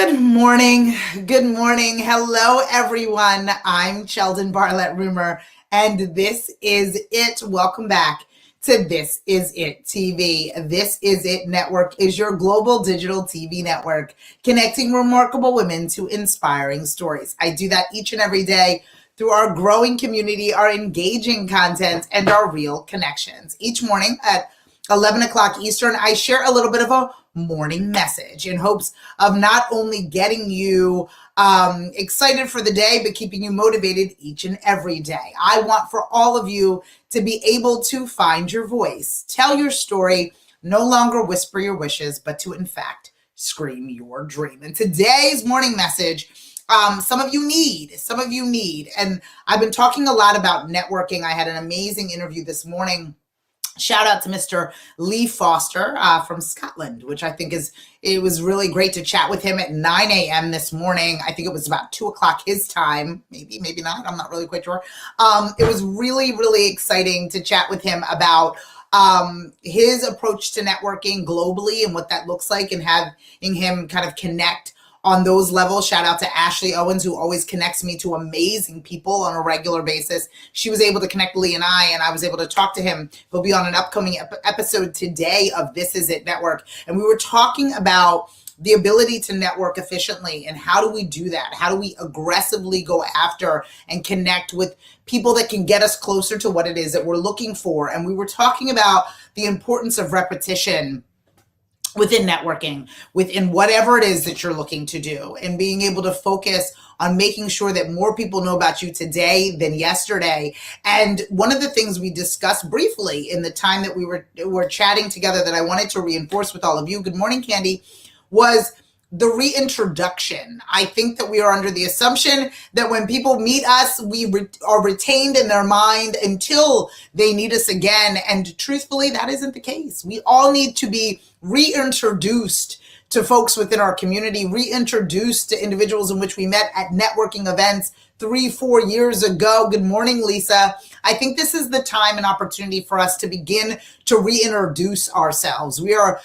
Good morning. Good morning. Hello, everyone. I'm CHELDIN BARLATT RUMER, and this is it. Welcome back to This Is It TV. This Is It Network is your global digital TV network, connecting remarkable women to inspiring stories. I do that each and every day through our growing community, our engaging content, and our real connections. Each morning at 11 o'clock Eastern, I share a little bit of a morning message in hopes of not only getting you excited for the day, but keeping you motivated each and every day. I want for all of you to be able to find your voice, tell your story, no longer whisper your wishes, but to, in fact, scream your dream. And today's morning message, some of you need, and I've been talking a lot about networking. I had an amazing interview this morning. Shout out to Mr. Lee Foster from Scotland, which I think it was really great to chat with him at 9 a.m. this morning. I think it was about 2 o'clock his time, maybe not. I'm not really quite sure. It was really, really exciting to chat with him about his approach to networking globally and what that looks like, and having him kind of connect on those levels. Shout out to Ashley Owens, who always connects me to amazing people on a regular basis. She was able to connect Lee and I was able to talk to him. He'll be on an upcoming episode today of This Is It Network. And we were talking about the ability to network efficiently, and how do we do that? How do we aggressively go after and connect with people that can get us closer to what it is that we're looking for? And we were talking about the importance of repetition within networking, within whatever it is that you're looking to do, and being able to focus on making sure that more people know about you today than yesterday. And one of the things we discussed briefly in the time that we were chatting together that I wanted to reinforce with all of you, good morning, Candy, was the reintroduction. I think that we are under the assumption that when people meet us, we are retained in their mind until they need us again. And truthfully, that isn't the case. We all need to be reintroduced to folks within our community, reintroduced to individuals in which we met at networking events 3-4 years ago. Good morning, Lisa. I think this is the time and opportunity for us to begin to reintroduce ourselves. We are,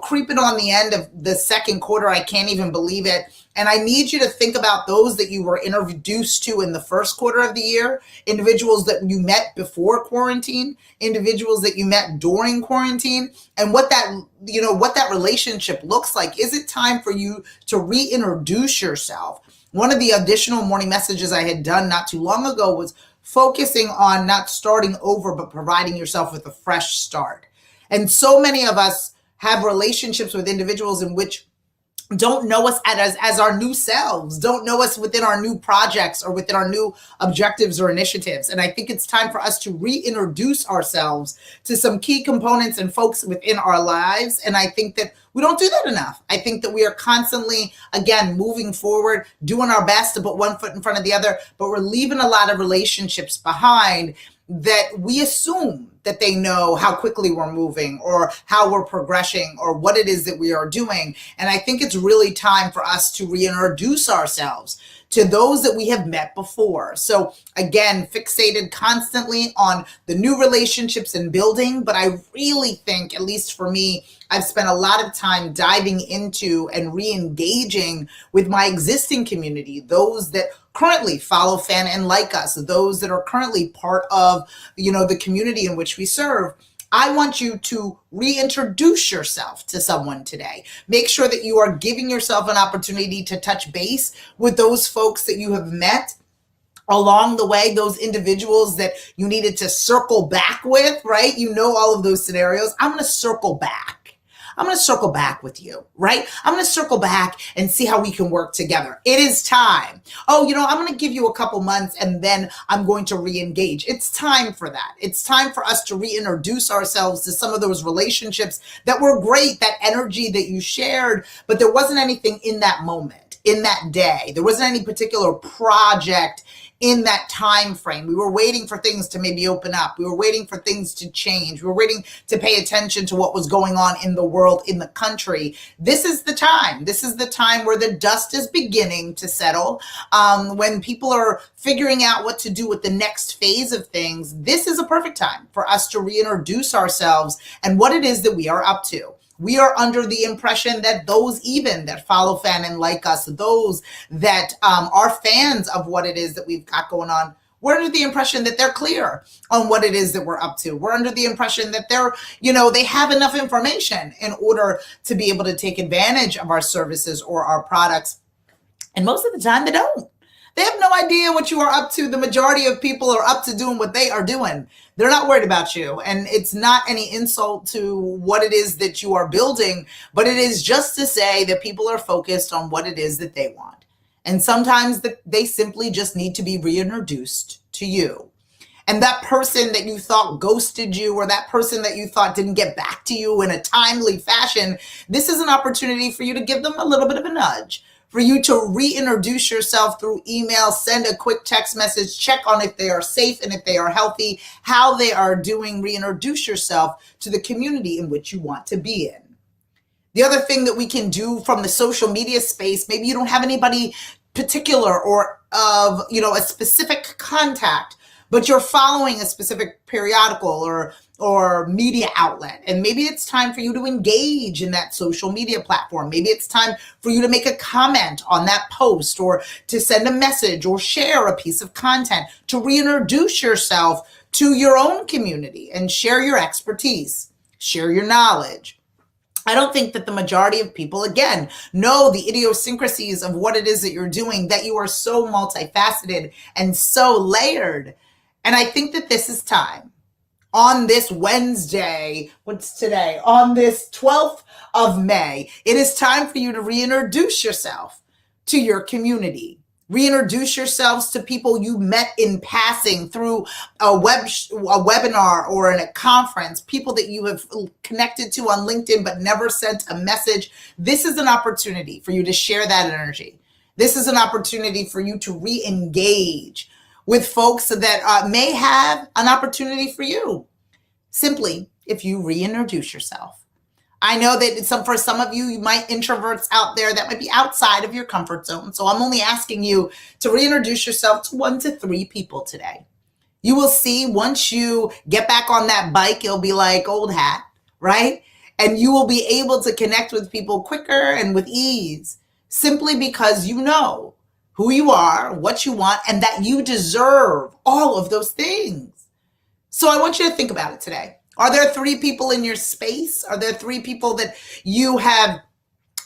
creeping on the end of the second quarter. I can't even believe it. And I need you to think about those that you were introduced to in the first quarter of the year, individuals that you met before quarantine, individuals that you met during quarantine, and what that relationship looks like. Is it time for you to reintroduce yourself? One of the additional morning messages I had done not too long ago was focusing on not starting over, but providing yourself with a fresh start. And so many of us have relationships with individuals in which don't know us as our new selves, don't know us within our new projects or within our new objectives or initiatives. And I think it's time for us to reintroduce ourselves to some key components and folks within our lives. And I think that we don't do that enough. I think that we are constantly, again, moving forward, doing our best to put one foot in front of the other, but we're leaving a lot of relationships behind that we assume that they know how quickly we're moving or how we're progressing or what it is that we are doing. And I think it's really time for us to reintroduce ourselves to those that we have met before. So again, fixated constantly on the new relationships and building, but I really think, at least for me, I've spent a lot of time diving into and re-engaging with my existing community, those that currently follow, fan, and like us, those that are currently part of, the community in which we serve. I want you to reintroduce yourself to someone today. Make sure that you are giving yourself an opportunity to touch base with those folks that you have met along the way, those individuals that you needed to circle back with, right? All of those scenarios. I'm going to circle back. I'm going to circle back with you, right? I'm going to circle back and see how we can work together. It is time. I'm going to give you a couple months and then I'm going to re-engage. It's time for that. It's time for us to reintroduce ourselves to some of those relationships that were great, that energy that you shared, but there wasn't anything in that moment, in that day. There wasn't any particular project in that time frame. We were waiting for things to maybe open up. We were waiting for things to change. We were waiting to pay attention to what was going on in the world, in the country. This is the time. This is the time where the dust is beginning to settle. When people are figuring out what to do with the next phase of things, this is a perfect time for us to reintroduce ourselves and what it is that we are up to. We are under the impression that those even that follow, fan, and like us, those that are fans of what it is that we've got going on, we're under the impression that they're clear on what it is that we're up to. We're under the impression that they have enough information in order to be able to take advantage of our services or our products. And most of the time they don't. They have no idea what you are up to. The majority of people are up to doing what they are doing. They're not worried about you. And it's not any insult to what it is that you are building, but it is just to say that people are focused on what it is that they want. And sometimes they simply just need to be reintroduced to you. And that person that you thought ghosted you, or that person that you thought didn't get back to you in a timely fashion, this is an opportunity for you to give them a little bit of a nudge, for you to reintroduce yourself through email, send a quick text message, check on if they are safe and if they are healthy, how they are doing. Reintroduce yourself to the community in which you want to be in. The other thing that we can do from the social media space, maybe you don't have anybody particular or of, a specific contact, but you're following a specific periodical or media outlet. And maybe it's time for you to engage in that social media platform. Maybe it's time for you to make a comment on that post, or to send a message or share a piece of content, to reintroduce yourself to your own community and share your expertise, share your knowledge. I don't think that the majority of people, again, know the idiosyncrasies of what it is that you're doing, that you are so multifaceted and so layered. And I think that this is time. On this Wednesday, what's today? On this 12th of May, it is time for you to reintroduce yourself to your community. Reintroduce yourselves to people you met in passing through a webinar or in a conference, people that you have connected to on LinkedIn but never sent a message. This is an opportunity for you to share that energy. This is an opportunity for you to re-engage with folks that may have an opportunity for you, simply if you reintroduce yourself. I know that for some of you might introverts out there that might be outside of your comfort zone. So I'm only asking you to reintroduce yourself to 1 to 3 people today. You will see once you get back on that bike, it'll be like old hat, right? And you will be able to connect with people quicker and with ease, simply because you know who you are, what you want, and that you deserve all of those things. So I want you to think about it today. Are there 3 people in your space? Are there 3 people that you have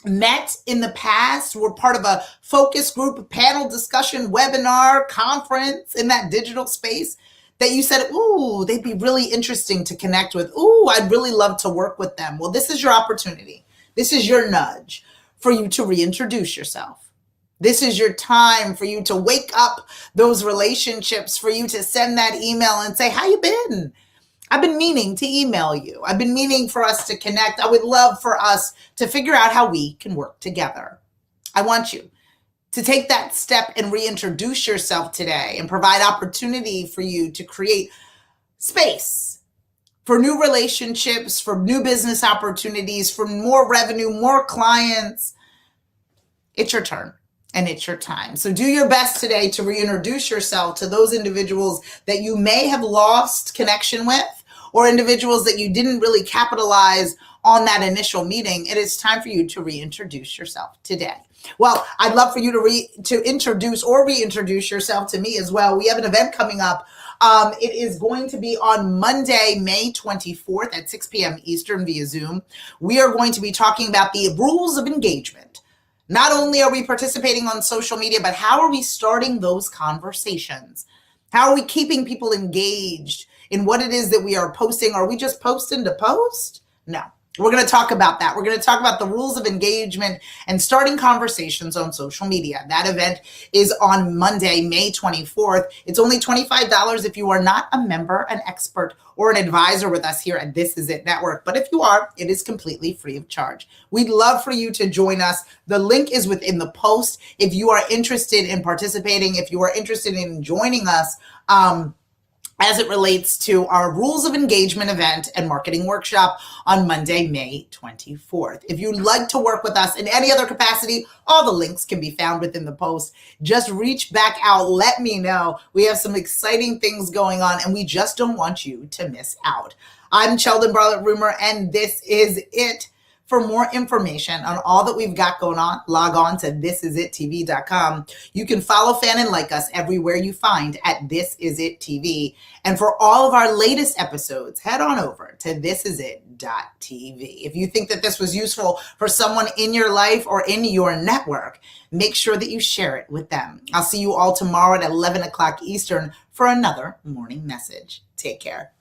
met in the past, were part of a focus group, panel discussion, webinar, conference in that digital space that you said, ooh, they'd be really interesting to connect with. Ooh, I'd really love to work with them. Well, this is your opportunity. This is your nudge for you to reintroduce yourself. This is your time for you to wake up those relationships, for you to send that email and say, how you been? I've been meaning to email you. I've been meaning for us to connect. I would love for us to figure out how we can work together. I want you to take that step and reintroduce yourself today and provide opportunity for you to create space for new relationships, for new business opportunities, for more revenue, more clients. It's your turn. And it's your time. So do your best today to reintroduce yourself to those individuals that you may have lost connection with, or individuals that you didn't really capitalize on that initial meeting. It is time for you to reintroduce yourself today. Well, I'd love for you to introduce or reintroduce yourself to me as well. We have an event coming up. It is going to be on Monday, May 24th at 6 p.m. Eastern via Zoom. We are going to be talking about the rules of engagement. Not only are we participating on social media, but how are we starting those conversations? How are we keeping people engaged in what it is that we are posting? Are we just posting to post? No. We're going to talk about that. We're going to talk about the rules of engagement and starting conversations on social media. That event is on Monday, May 24th. It's only $25 if you are not a member, an expert, or an advisor with us here at This Is It Network. But if you are, it is completely free of charge. We'd love for you to join us. The link is within the post. If you are interested in participating, if you are interested in joining us, as it relates to our Rules of Engagement event and marketing workshop on Monday, May 24th. If you'd like to work with us in any other capacity, all the links can be found within the post. Just reach back out. Let me know. We have some exciting things going on, and we just don't want you to miss out. I'm CHELDIN BARLATT RUMER, and this is it For more information on all that we've got going on, log on to thisisItTV.com. You can follow, fan, and like us everywhere you find at This Is It TV. And for all of our latest episodes, head on over to thisisit.tv. If you think that this was useful for someone in your life or in your network, make sure that you share it with them. I'll see you all tomorrow at 11 o'clock Eastern for another morning message. Take care.